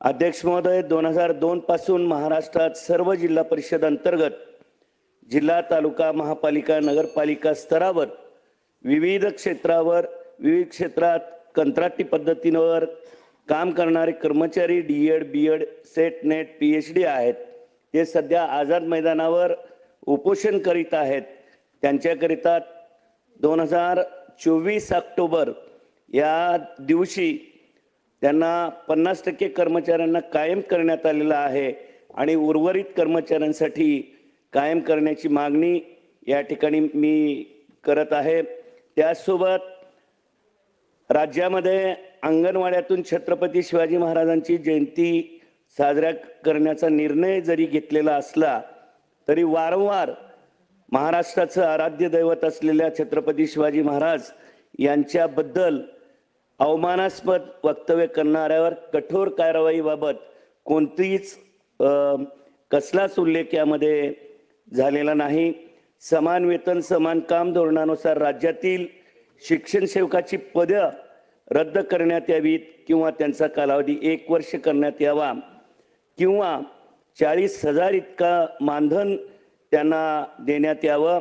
अध्यक्ष महोदय, 2002 पासून महाराष्ट्रात सर्व जिल्हा परिषद अंतर्गत जिल्हा, तालुका, महापालिका, नगरपालिका स्तरावर विविध क्षेत्रात कंत्राटी पद्धतीवर काम करणारे कर्मचारी D Ed, B Ed, SET, NET, PhD आहेत. ते सध्या आझाद मैदानावर उपोषण करीत आहेत. त्यांच्याकरिता 2024 ऑक्टोबर या दिवशी त्यांना 50% कर्मचाऱ्यांना कायम करण्यात आलेला आहे आणि उर्वरित कर्मचाऱ्यांसाठी कायम करण्याची मागणी या ठिकाणी मी करत आहे. त्यासोबत राज्यामध्ये अंगणवाड्यातून छत्रपती शिवाजी महाराजांची जयंती साजरा करण्याचा निर्णय जरी घेतलेला असला तरी वारंवार महाराष्ट्राचं आराध्य दैवत असलेल्या छत्रपती शिवाजी महाराज यांच्याबद्दल अवमानास्पद वक्तव्य करणाऱ्यावर कठोर कारवाईबाबत कोणतीच कसलाच उल्लेख यामध्ये झालेला नाही. समान वेतन समान काम धोरणानुसार राज्यातील शिक्षण सेवकाची पदे रद्द करण्यात यावीत किंवा त्यांचा कालावधी 1 वर्ष करण्यात यावा किंवा 40,000 इतका मानधन त्यांना देण्यात यावं.